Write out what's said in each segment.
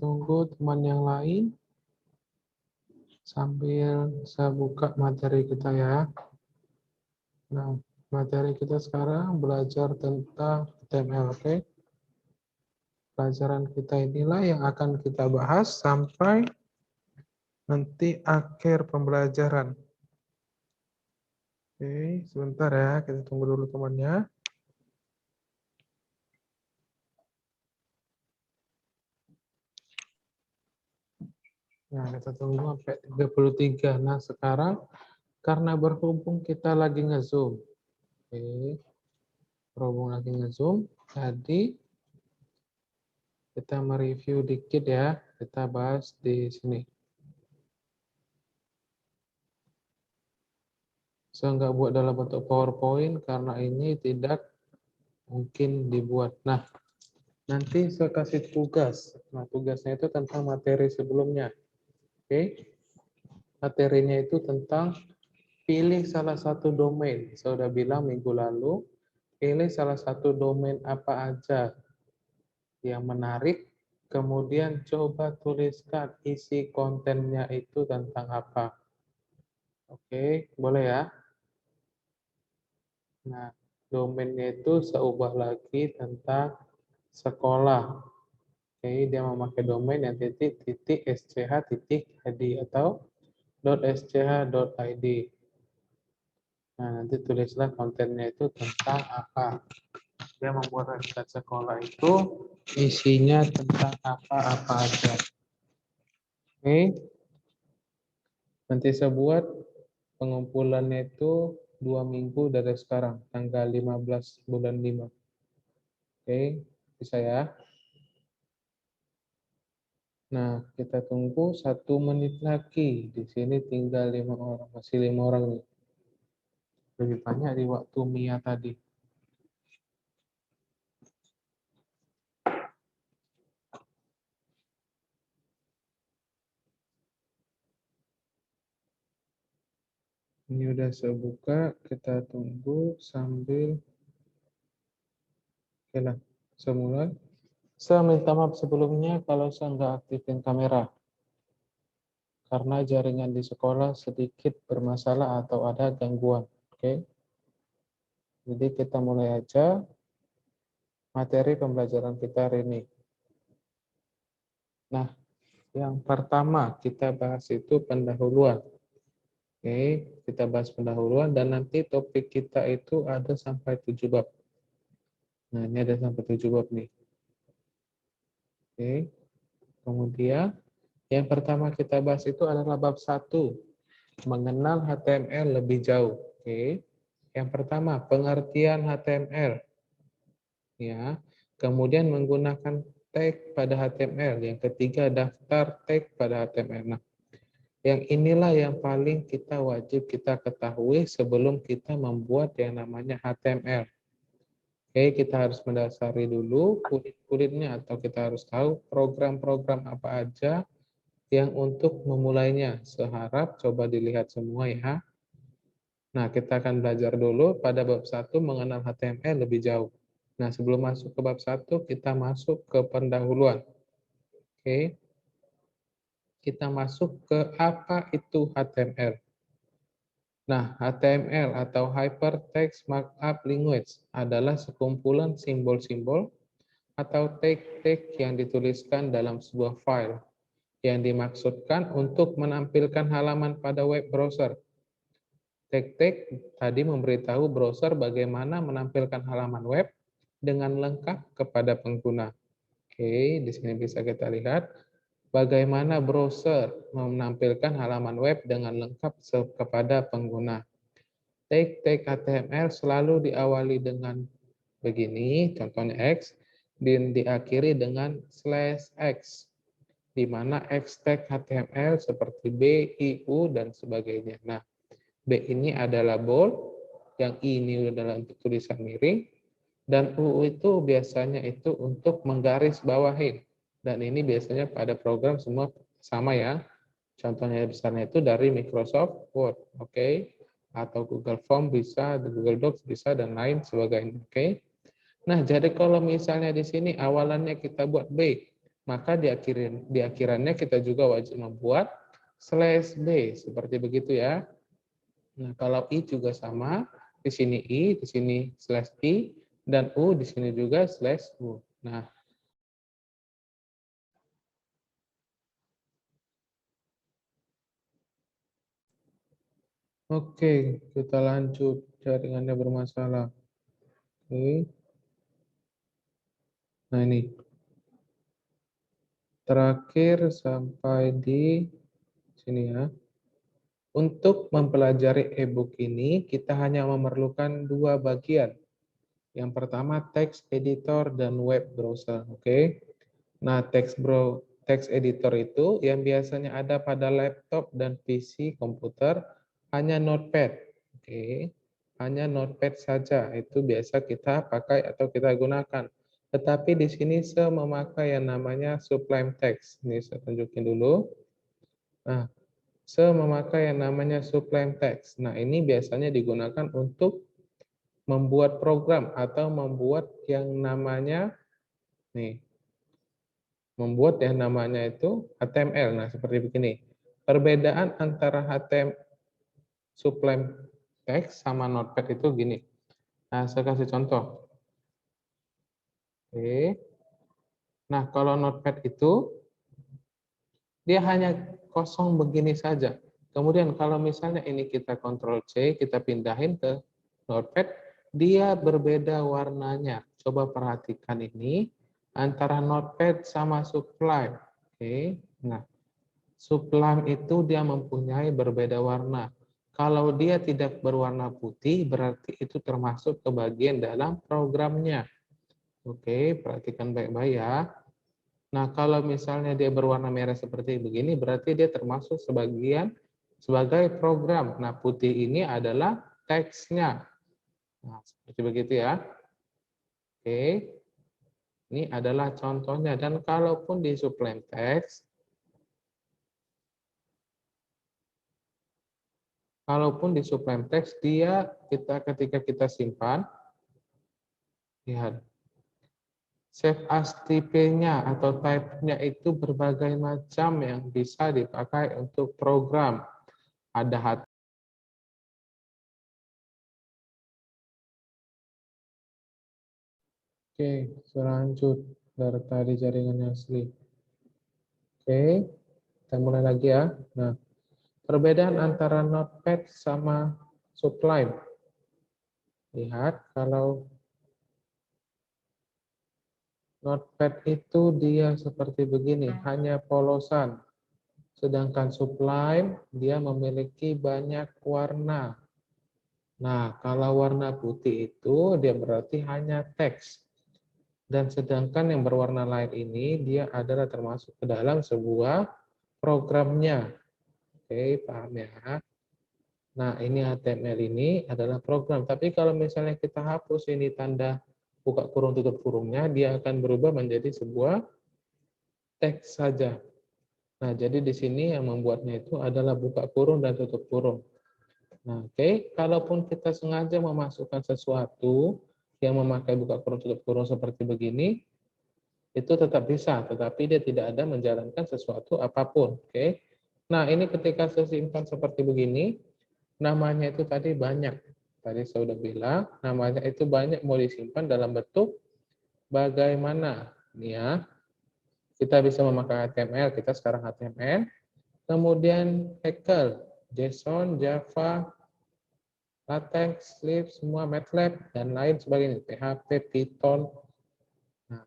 tunggu teman yang lain sambil saya buka materi kita ya. Nah, materi kita sekarang belajar tentang HTML, oke? Pelajaran kita inilah yang akan kita bahas sampai nanti akhir pembelajaran. Oke, sebentar ya, kita tunggu dulu temannya. Nah, kita tunggu sampai 33. Nah, sekarang karena berhubung kita lagi nge-zoom. Oke, berhubung lagi nge-zoom, jadi kita mereview dikit ya, kita bahas di sini. Saya nggak buat dalam bentuk PowerPoint karena ini tidak mungkin dibuat. Nah, nanti saya kasih tugas. Nah, tugasnya itu tentang materi sebelumnya. Oke, materinya itu tentang pilih salah satu domain. Saya sudah bilang minggu lalu, pilih salah satu domain apa aja yang menarik, kemudian coba tuliskan isi kontennya itu tentang apa. Oke, boleh ya? Nah, domainnya itu saya ubah lagi tentang sekolah. Oke, dia memakai domain yang .sch.id atau .sch.id. Nah, nanti tulislah kontennya itu tentang apa. Dia membuat website sekolah itu isinya tentang apa-apa aja. Oke, nanti saya buat pengumpulannya itu 2 minggu dari sekarang, tanggal 15 bulan 5. Oke, bisa ya? Nah, kita tunggu 1 menit lagi. Di sini tinggal 5 orang, masih 5 orang nih. Lebih banyak di waktu Mia tadi. Ini udah saya buka, kita tunggu sambil oke lah, saya mulai. Saya minta maaf sebelumnya kalau saya nggak aktifin kamera. Karena jaringan di sekolah sedikit bermasalah atau ada gangguan. Oke. Jadi kita mulai aja materi pembelajaran kita hari ini. Nah, yang pertama kita bahas itu pendahuluan. Oke, kita bahas pendahuluan dan nanti topik kita itu ada sampai 7 bab. Nah, ini ada sampai 7 bab nih. Oke. Kemudian yang pertama kita bahas itu adalah bab 1, mengenal HTML lebih jauh. Oke. Yang pertama, pengertian HTML. Ya. Kemudian menggunakan tag pada HTML. Yang ketiga, daftar tag pada HTML. Nah, yang inilah yang paling kita wajib kita ketahui sebelum kita membuat yang namanya HTML. Oke, kita harus mendasari dulu kulit-kulitnya atau kita harus tahu program-program apa aja yang untuk memulainya. Seharap coba dilihat semua ya. Nah, kita akan belajar dulu pada bab 1 mengenal HTML lebih jauh. Nah, sebelum masuk ke bab 1, kita masuk ke pendahuluan. Oke. Kita masuk ke apa itu HTML. Nah, HTML atau Hypertext Markup Language adalah sekumpulan simbol-simbol atau tag-tag yang dituliskan dalam sebuah file yang dimaksudkan untuk menampilkan halaman pada web browser. Tag-tag tadi memberitahu browser bagaimana menampilkan halaman web dengan lengkap kepada pengguna. Oke, di sini bisa kita lihat bagaimana browser menampilkan halaman web dengan lengkap kepada pengguna. Tag-tag HTML selalu diawali dengan begini, contohnya X, dan diakhiri dengan /X, di mana X tag HTML seperti B, I, U, dan sebagainya. Nah, B ini adalah bold, yang I ini adalah untuk tulisan miring, dan U itu biasanya itu untuk menggaris bawahin. Dan ini biasanya pada program semua sama ya. Contohnya besarnya itu dari Microsoft Word, oke? Atau Google Form bisa, Google Docs bisa, dan lain sebagainya, oke? Nah, jadi kalau misalnya di sini awalannya kita buat B, maka di akhirannya kita juga wajib membuat /b seperti begitu ya. Nah, kalau i juga sama, di sini i, di sini /i, dan u di sini juga /u. Nah, oke, kita lanjut. Jaringannya bermasalah. Oke. Nah, ini terakhir sampai di sini ya. Untuk mempelajari e-book ini, kita hanya memerlukan dua bagian. Yang pertama, text editor dan web browser. Oke. Nah, text editor itu yang biasanya ada pada laptop dan PC komputer hanya Notepad. Oke. Hanya Notepad saja. Itu biasa kita pakai atau kita gunakan. Tetapi di sini saya memakai yang namanya Sublime Text. Ini saya tunjukin dulu. Nah, saya memakai yang namanya Sublime Text. Nah, ini biasanya digunakan untuk membuat program atau membuat yang namanya nih, membuat yang namanya itu HTML. Nah, seperti begini. Perbedaan antara HTML Sublime Text sama Notepad itu gini. Nah, saya kasih contoh. Oke. Nah, kalau Notepad itu dia hanya kosong begini saja. Kemudian kalau misalnya ini kita Ctrl C, kita pindahin ke Notepad, dia berbeda warnanya. Coba perhatikan ini antara Notepad sama Sublime. Oke. Nah, Sublime itu dia mempunyai berbeda warna. Kalau dia tidak berwarna putih, berarti itu termasuk ke bagian dalam programnya. Oke, perhatikan baik-baik ya. Nah, kalau misalnya dia berwarna merah seperti begini, berarti dia termasuk sebagai program. Nah, putih ini adalah teksnya. Nah, seperti begitu ya. Oke, ini adalah contohnya. Dan kalaupun di Sublime Text, dia ketika kita simpan, lihat, save as type-nya atau type-nya itu berbagai macam yang bisa dipakai untuk program. Ada Oke, selanjut dari tadi jaringannya asli. Oke, kita mulai lagi ya. Nah, perbedaan antara Notepad sama Sublime. Lihat, kalau Notepad itu dia seperti begini, hanya polosan. Sedangkan Sublime, dia memiliki banyak warna. Nah, kalau warna putih itu dia berarti hanya teks. Dan sedangkan yang berwarna lain ini, dia adalah termasuk ke dalam sebuah programnya. Oke, paham ya. Nah, ini HTML ini adalah program. Tapi kalau misalnya kita hapus ini tanda buka kurung tutup kurungnya, dia akan berubah menjadi sebuah teks saja. Nah, jadi di sini yang membuatnya itu adalah buka kurung dan tutup kurung. Nah, oke, kalaupun kita sengaja memasukkan sesuatu yang memakai buka kurung tutup kurung seperti begini, itu tetap bisa, tetapi dia tidak ada menjalankan sesuatu apapun. Oke. Nah, ini ketika saya simpan seperti begini, namanya itu tadi banyak. Tadi saya sudah bilang, namanya itu banyak mau disimpan dalam bentuk bagaimana. Ini ya, kita bisa memakai HTML, kita sekarang HTML. Kemudian Haskell, JSON, Java, LaTeX, Lisp, semua MATLAB, dan lain sebagainya. PHP, Python. Nah,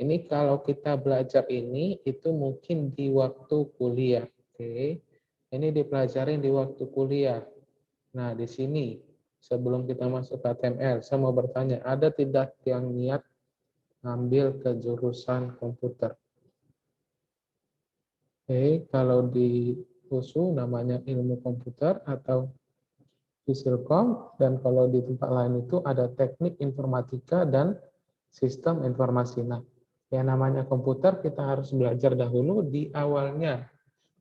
ini kalau kita belajar ini, itu mungkin di waktu kuliah. Oke. Ini dipelajarin di waktu kuliah. Nah, di sini sebelum kita masuk ke HTML, saya mau bertanya, ada tidak yang niat ngambil ke jurusan komputer? Oke, kalau di USU namanya ilmu komputer atau Fisilkom, dan kalau di tempat lain itu ada teknik informatika dan sistem informasi. Nah, yang namanya komputer kita harus belajar dahulu di awalnya.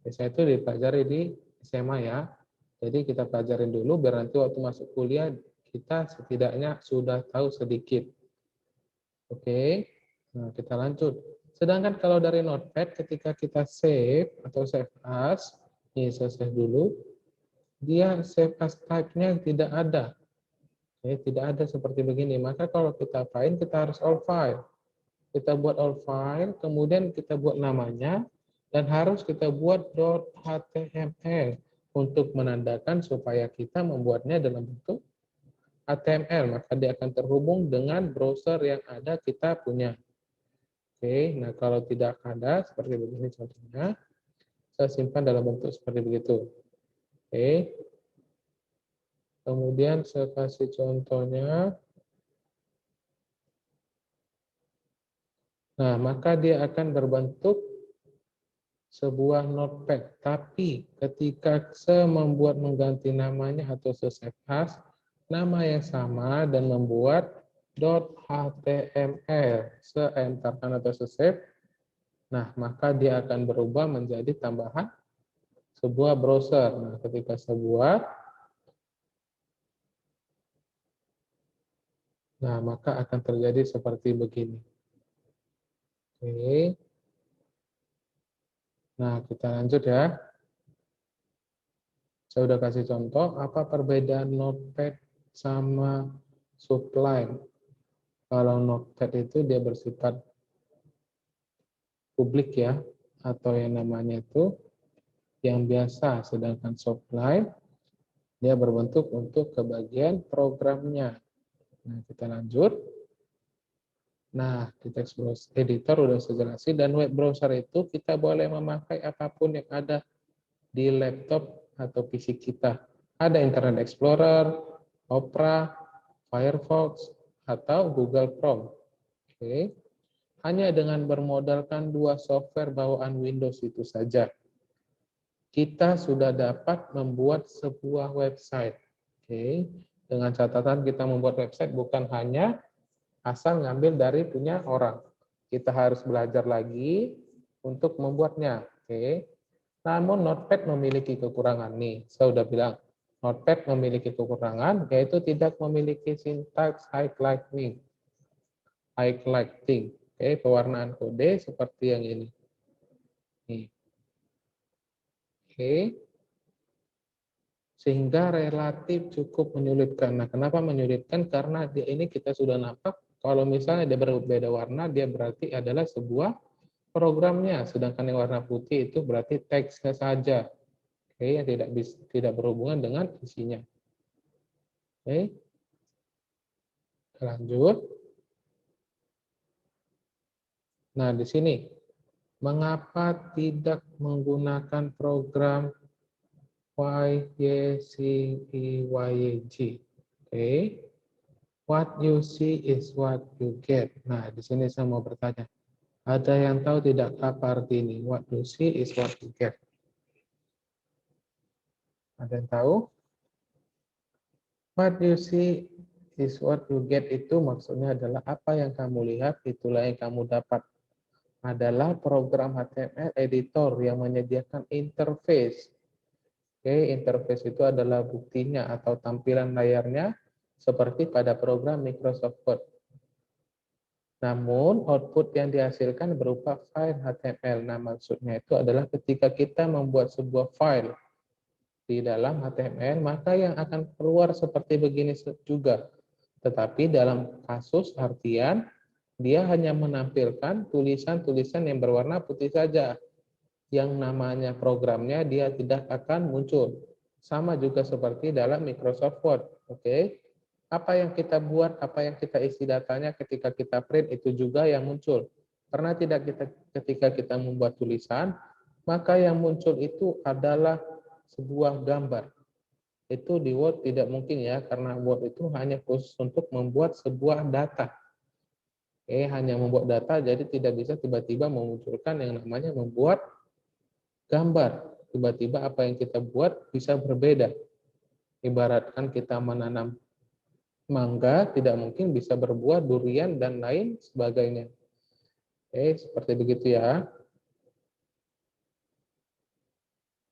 Biasanya itu dipelajari di SMA ya. Jadi kita pelajarin dulu biar nanti waktu masuk kuliah kita setidaknya sudah tahu sedikit. Oke. Nah, kita lanjut. Sedangkan kalau dari Notepad ketika kita save atau save as, ini saya save dulu, dia save as type-nya tidak ada. Tidak ada seperti begini. Maka kalau kita find, kita harus all file. Kita buat all file, kemudian kita buat namanya, dan harus kita buat .html untuk menandakan supaya kita membuatnya dalam bentuk HTML. Maka dia akan terhubung dengan browser yang ada kita punya. Oke, nah kalau tidak ada, seperti begini contohnya, saya simpan dalam bentuk seperti begitu. Oke, kemudian saya kasih contohnya. Nah, maka dia akan berbentuk sebuah notepad. Tapi ketika saya membuat mengganti namanya atau save as, nama yang sama dan membuat .html, se-enterkan atau se-save, nah maka dia akan berubah menjadi tambahan sebuah browser. Nah, ketika sebuah, nah maka akan terjadi seperti begini. Oke. Nah, kita lanjut ya. Saya udah kasih contoh, apa perbedaan Notepad sama Sublime. Kalau Notepad itu dia bersifat publik ya, atau yang namanya itu yang biasa, sedangkan Sublime dia berbentuk untuk kebagian programnya. Nah, kita lanjut. Nah, di text browser editor udah saya jelasin, dan web browser itu kita boleh memakai apapun yang ada di laptop atau PC kita. Ada Internet Explorer, Opera, Firefox, atau Google Chrome. Oke. Hanya dengan bermodalkan dua software bawaan Windows itu saja, kita sudah dapat membuat sebuah website. Oke. Dengan catatan kita membuat website bukan hanya asal ngambil dari punya orang. Kita harus belajar lagi untuk membuatnya. Oke. Namun Notepad memiliki kekurangan nih. Saya sudah bilang, Notepad memiliki kekurangan, yaitu tidak memiliki sintaks highlighting. Oke, pewarnaan kode seperti yang ini. Nih. Oke. Sehingga relatif cukup menyulitkan. Nah, kenapa menyulitkan? Karena dia ini kita sudah nampak, kalau misalnya dia berbeda warna, dia berarti adalah sebuah programnya. Sedangkan yang warna putih itu berarti teksnya saja. Oke, yang tidak berhubungan dengan isinya. Oke, lanjut. Nah, di sini, mengapa tidak menggunakan program YYG? Oke, what you see is what you get. Nah, di sini saya mau bertanya, ada yang tahu tidak apa arti ini? What you see is what you get. Ada yang tahu? What you see is what you get itu maksudnya adalah apa yang kamu lihat, itulah yang kamu dapat. Adalah program HTML editor yang menyediakan interface. Oke, interface itu adalah buktinya atau tampilan layarnya seperti pada program Microsoft Word. Namun, output yang dihasilkan berupa file HTML. Nah, maksudnya itu adalah ketika kita membuat sebuah file di dalam HTML, maka yang akan keluar seperti begini juga. Tetapi dalam kasus artian, dia hanya menampilkan tulisan-tulisan yang berwarna putih saja. Yang namanya programnya dia tidak akan muncul. Sama juga seperti dalam Microsoft Word. Oke. Apa yang kita buat, apa yang kita isi datanya ketika kita print itu juga yang muncul. Karena ketika kita membuat tulisan, maka yang muncul itu adalah sebuah gambar. Itu di Word tidak mungkin ya, karena Word itu hanya khusus untuk membuat sebuah data. Oke, hanya membuat data, jadi tidak bisa tiba-tiba memunculkan yang namanya membuat gambar. Tiba-tiba apa yang kita buat bisa berbeda. Ibaratkan kita menanam mangga, tidak mungkin bisa berbuah durian dan lain sebagainya. Oke, seperti begitu ya.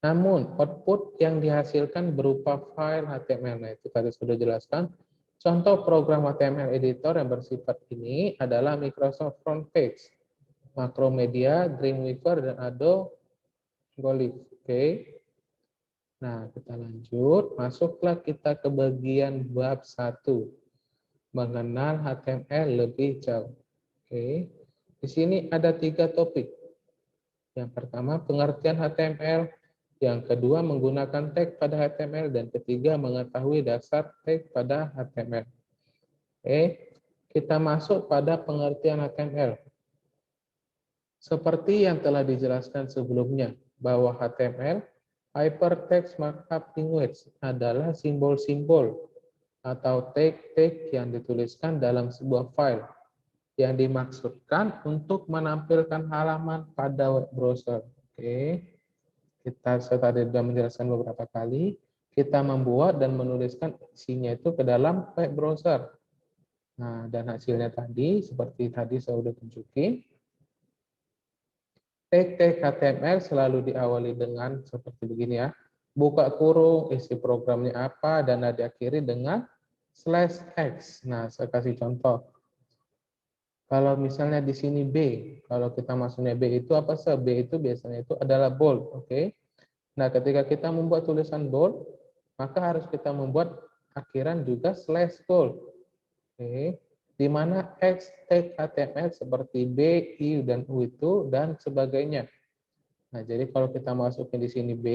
Namun, output yang dihasilkan berupa file HTML. Nah, itu tadi sudah jelaskan. Contoh program HTML editor yang bersifat ini adalah Microsoft Frontpage. Macromedia, Dreamweaver, dan Adobe Goliath. Oke. Nah, kita lanjut. Masuklah kita ke bagian bab 1. Mengenal HTML lebih jauh. Oke. Di sini ada 3 topik. Yang pertama, pengertian HTML. Yang kedua, menggunakan tag pada HTML. Dan ketiga, mengetahui dasar tag pada HTML. Oke. Kita masuk pada pengertian HTML. Seperti yang telah dijelaskan sebelumnya, bahwa HTML, Hypertext Markup Language, adalah simbol-simbol atau tag-tag yang dituliskan dalam sebuah file yang dimaksudkan untuk menampilkan halaman pada web browser. Oke, saya tadi sudah menjelaskan beberapa kali. Kita membuat dan menuliskan isinya itu ke dalam web browser. Nah, dan hasilnya tadi, seperti tadi saya sudah tunjukin, tag-tag HTML selalu diawali dengan seperti begini ya. Buka kurung, isi programnya apa, dan diakhiri dengan /x. Nah, saya kasih contoh. Kalau misalnya di sini B, kalau kita maksudnya B itu apa sih? B itu biasanya itu adalah bold, oke? Nah, ketika kita membuat tulisan bold, maka harus kita membuat akhiran juga /bold. Oke, di mana X tag HTML seperti B, I, dan U itu dan sebagainya. Nah, jadi kalau kita masukin di sini B,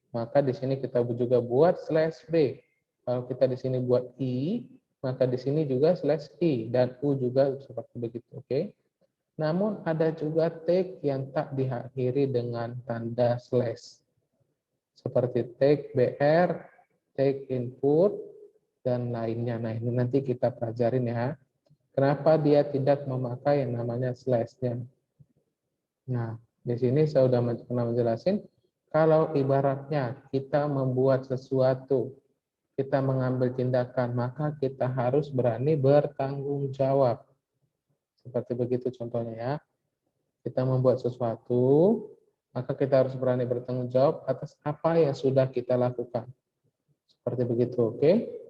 maka di sini kita juga buat /B. Kalau kita di sini buat I, maka di sini juga /I dan U juga seperti begitu, oke? Namun ada juga tag yang tak diakhiri dengan tanda slash. Seperti tag BR, tag input, dan lainnya. Nah, ini nanti kita pelajarin ya. Kenapa dia tidak memakai yang namanya slash-nya. Nah, di sini saya sudah pernah menjelaskan, kalau ibaratnya kita membuat sesuatu, kita mengambil tindakan, maka kita harus berani bertanggung jawab. Seperti begitu contohnya ya. Kita membuat sesuatu, maka kita harus berani bertanggung jawab atas apa yang sudah kita lakukan. Seperti begitu, oke?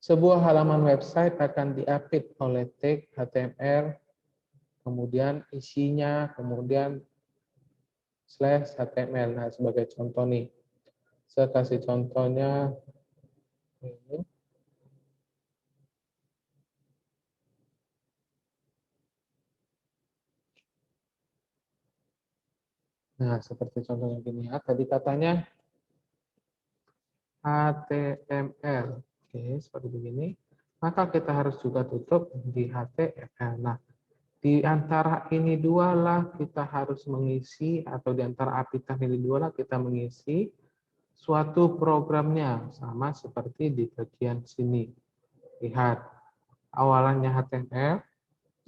Sebuah halaman website akan diapit oleh tag HTML, kemudian isinya, kemudian /HTML. Nah, sebagai contoh nih, saya kasih contohnya ini. Nah, seperti contohnya gini ya. Tadi katanya HTML. Oke, seperti begini. Maka kita harus juga tutup di HTML. Nah, di antara ini dua lah kita harus mengisi, atau di antara apitan ini dua lah kita mengisi suatu programnya. Sama seperti di bagian sini. Lihat, awalannya HTML,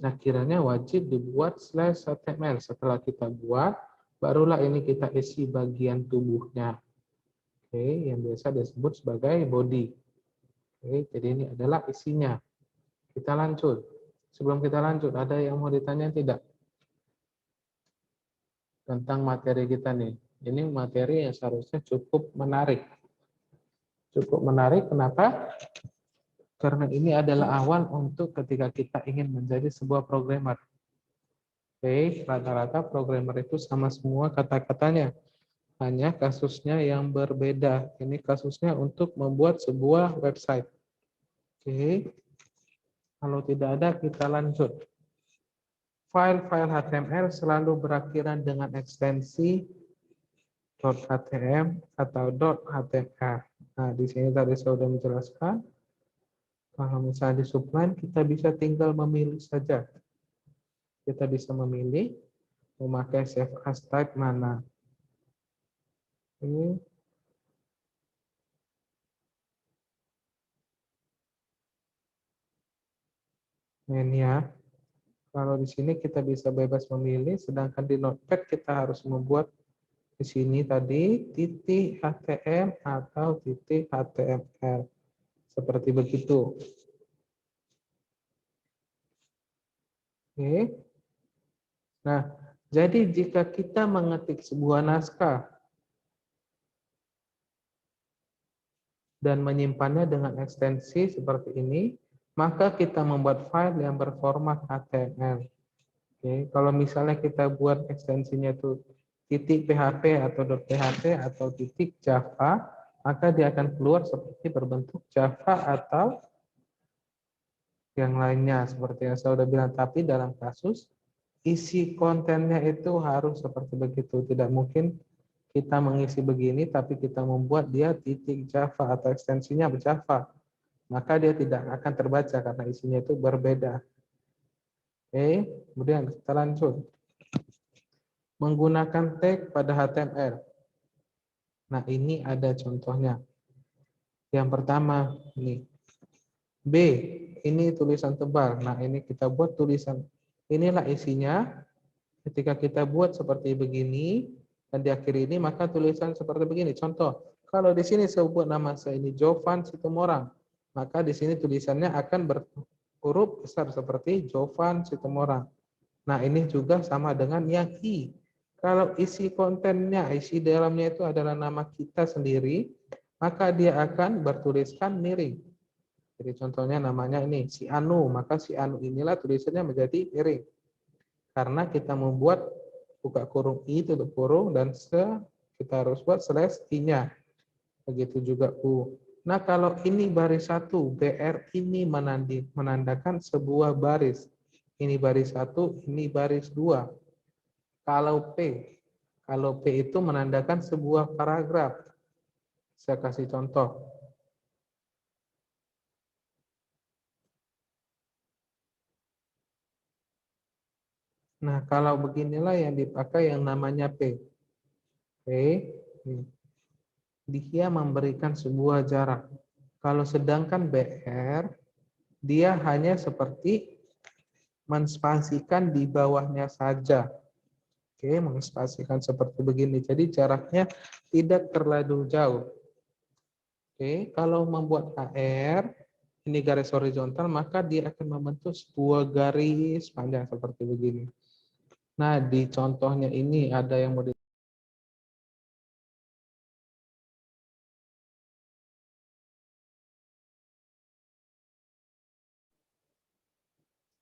nah kiranya wajib dibuat /HTML. Setelah kita buat, barulah ini kita isi bagian tubuhnya. Oke, yang biasa disebut sebagai body. Oke, jadi ini adalah isinya. Kita lanjut. Sebelum kita lanjut, ada yang mau ditanya tidak? Tentang materi kita nih. Ini materi yang seharusnya cukup menarik. Cukup menarik, kenapa? Karena ini adalah awal untuk ketika kita ingin menjadi sebuah programmer. Oke, rata-rata programmer itu sama semua kata-katanya. Hanya kasusnya yang berbeda. Ini kasusnya untuk membuat sebuah website. Oke. Kalau tidak ada, kita lanjut. File-file HTML selalu berakhiran dengan ekstensi .htm atau .html. Nah, di sini tadi saya sudah menjelaskan. Kalau misalnya di subline, kita bisa tinggal memilih saja. Kita bisa memilih memakai save as type mana. Ini ya. Kalau di sini kita bisa bebas memilih, sedangkan di Notepad kita harus membuat di sini tadi titik .htm atau titik .html. Seperti begitu. Oke. Nah, jadi jika kita mengetik sebuah naskah dan menyimpannya dengan ekstensi seperti ini, maka kita membuat file yang berformat HTML. Oke, kalau misalnya kita buat ekstensinya itu titik PHP atau .php atau titik Java, maka dia akan keluar seperti berbentuk Java atau yang lainnya seperti yang saya sudah bilang. Tapi dalam kasus isi kontennya itu harus seperti begitu. Tidak mungkin kita mengisi begini tapi kita membuat dia titik Java atau ekstensinya Java. Maka dia tidak akan terbaca karena isinya itu berbeda. Oke, kemudian kita lanjut. Menggunakan tag pada HTML. Nah, ini ada contohnya. Yang pertama, ini B, ini tulisan tebal. Nah, ini kita buat tulisan. Inilah isinya. Ketika kita buat seperti begini, dan di akhir ini, maka tulisan seperti begini. Contoh, kalau di sini saya buat nama saya ini Jovan Situmorang, maka di sini tulisannya akan berhuruf besar seperti Jovan Situmorang. Nah, ini juga sama dengan yang I. Kalau isi kontennya, isi dalamnya itu adalah nama kita sendiri, maka dia akan bertuliskan miring. Jadi contohnya namanya ini, si Anu, maka si Anu inilah tulisannya menjadi miring. Karena kita membuat buka kurung I, tutup kurung, dan kita harus buat slash I-nya. Begitu juga U. Nah, kalau ini baris 1, BR ini menandakan sebuah baris. Ini baris 1, ini baris 2. Kalau P itu menandakan sebuah paragraf. Saya kasih contoh. Nah, kalau beginilah yang dipakai yang namanya P. P, dia memberikan sebuah jarak. Kalau sedangkan BR, dia hanya seperti menspasikan di bawahnya saja. Oke, menspasikan seperti begini. Jadi jaraknya tidak terlalu jauh. Oke, kalau membuat HR, ini garis horizontal, maka dia akan membentuk sebuah garis panjang seperti begini. Nah, di contohnya ini ada yang mau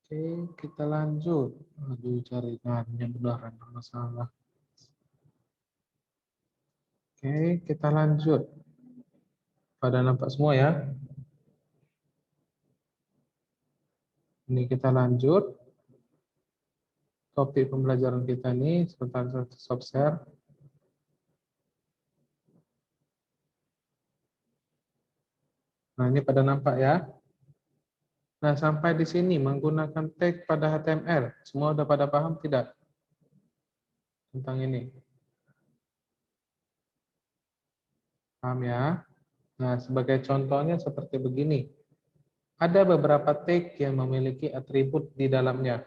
Oke, kita lanjut. Aduh, jaringannya beneran bermasalah. Oke, kita lanjut. Pada nampak semua ya? Ini kita lanjut. Topik pembelajaran kita ini sebentar stop share. Nah, ini pada nampak ya? Nah, sampai di sini menggunakan tag pada HTML. Semua udah pada paham tidak tentang ini? Paham ya? Nah, sebagai contohnya seperti begini. Ada beberapa tag yang memiliki atribut di dalamnya.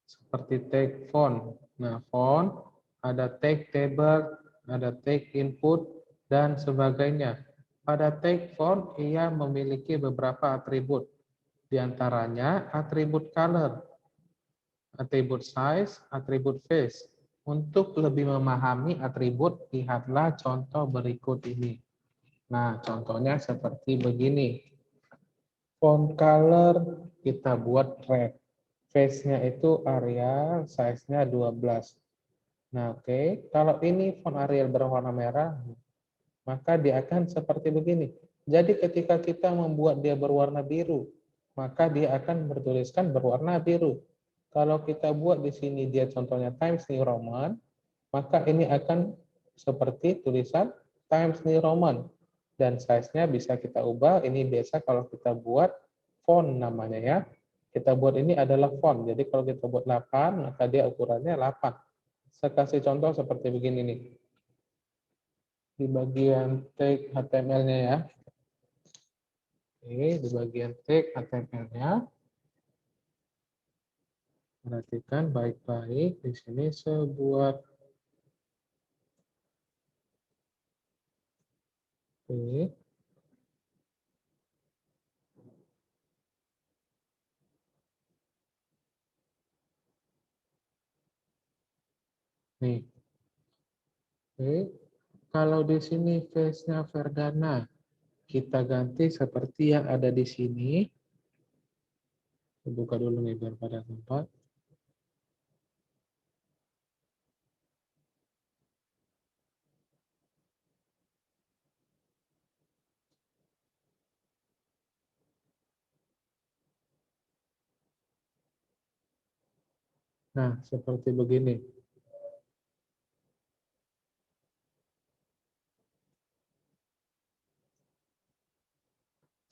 Seperti tag font. Nah, font, ada tag table, ada tag input, dan sebagainya. Pada tag font, ia memiliki beberapa atribut. Di antaranya atribut color, atribut size, atribut face. Untuk lebih memahami atribut, lihatlah contoh berikut ini. Nah, contohnya seperti begini. Font color kita buat red. Face-nya itu Arial, size-nya 12. Nah, oke. Kalau ini font Arial berwarna merah, maka dia akan seperti begini. Jadi ketika kita membuat dia berwarna biru, maka dia akan bertuliskan berwarna biru. Kalau kita buat di sini dia contohnya Times New Roman, maka ini akan seperti tulisan Times New Roman. Dan size-nya bisa kita ubah. Ini biasa kalau kita buat font namanya ya. Kita buat ini adalah font. Jadi kalau kita buat 8, maka dia ukurannya 8. Saya kasih contoh seperti begini nih. Di bagian tag HTML-nya ya. Oke, di bagian tag HTML-nya. Perhatikan baik-baik. Di sini saya buat Oke. Nih. Oke. Kalau di sini face-nya Verdana, kita ganti seperti yang ada di sini. Buka dulu nih biar pada tempat. Nah, seperti begini.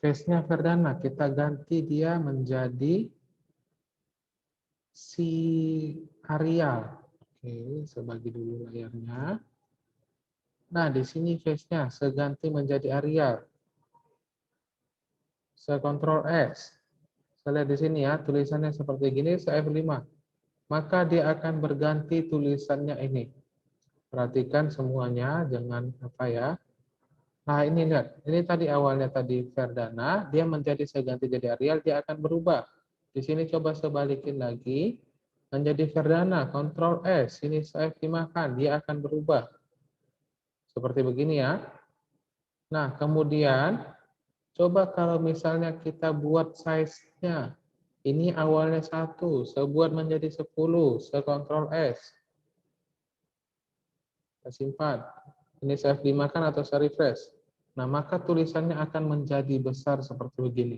Face-nya Verdana, kita ganti dia menjadi si Arial. Oke, saya bagi dulu layarnya. Nah, di sini face-nya saya ganti menjadi Arial. Saya Ctrl S. Saya lihat di sini ya, tulisannya seperti gini, saya F5. Maka dia akan berganti tulisannya ini. Perhatikan semuanya, jangan apa ya. Nah, ini lihat. Ini tadi awalnya tadi Verdana, dia menjadi saya ganti jadi Arial, dia akan berubah. Di sini coba saya balikin lagi menjadi Verdana, Ctrl S. Ini saya F5-kan, dia akan berubah. Seperti begini ya. Nah, kemudian coba kalau misalnya kita buat size-nya. Ini awalnya 1, saya buat menjadi 10, saya Ctrl S. Saya simpan. Ini saya F5 kan atau saya refresh. Nah, maka tulisannya akan menjadi besar seperti begini.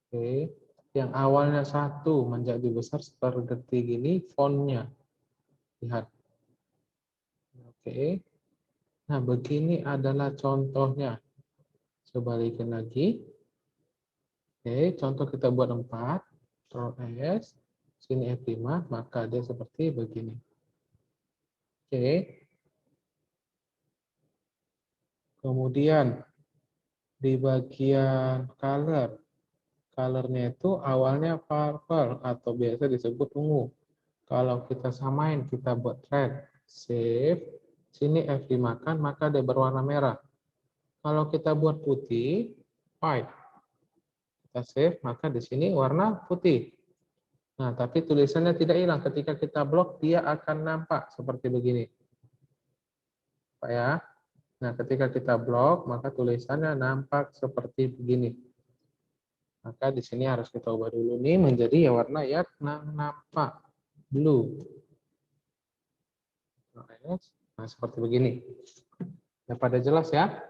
Oke. Yang awalnya 1 menjadi besar seperti gini fontnya. Lihat. Oke. Nah, begini adalah contohnya. Coba balikin lagi. Oke, contoh kita buat 4. Ctrl S. Sini F5, maka dia seperti begini. Oke. Kemudian di bagian color. Colornya itu awalnya purple atau biasa disebut ungu. Kalau kita samain, kita buat red, save, sini F5 kan, maka dia berwarna merah. Kalau kita buat putih, white, kita save, maka di sini warna putih. Nah, tapi tulisannya tidak hilang. Ketika kita blok, dia akan nampak seperti begini. Pak ya. Nah, ketika kita blok, maka tulisannya nampak seperti begini. Maka di sini harus kita ubah dulu nih menjadi ya warna yang nampak blue. Nah, seperti begini. Ya, pada jelas ya.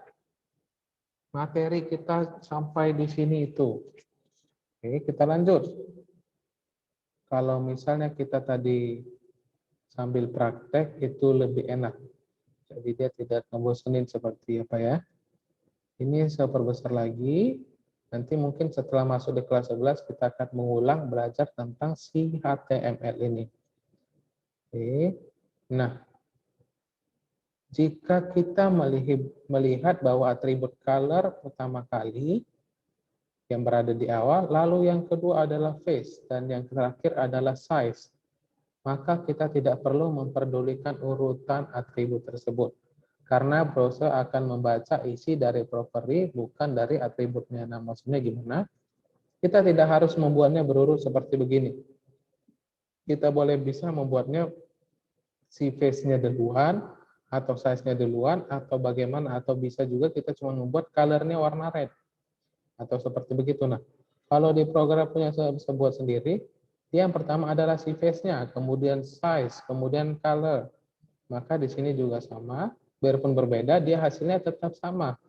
Materi kita sampai di sini itu. Oke, kita lanjut. Kalau misalnya kita tadi sambil praktek itu lebih enak. Jadi dia tidak ngebosenin seperti apa ya. Ini saya perbesar lagi. Nanti mungkin setelah masuk di kelas 11 kita akan mengulang belajar tentang si HTML ini. Oke. Nah, jika kita melihat bahwa atribut color pertama kali yang berada di awal, lalu yang kedua adalah face, dan yang terakhir adalah size, maka kita tidak perlu memperdulikan urutan atribut tersebut. Karena browser akan membaca isi dari properti, bukan dari atributnya. Nah, maksudnya gimana? Kita tidak harus membuatnya berurut seperti begini. Kita bisa membuatnya si face-nya duluan, atau size-nya duluan, atau bagaimana, atau bisa juga kita cuma membuat color-nya warna red, atau seperti begitu. Nah, kalau di program punya saya bisa buat sendiri, dia yang pertama adalah si face-nya, kemudian size, kemudian color. Maka di sini juga sama, biarpun berbeda, dia hasilnya tetap sama.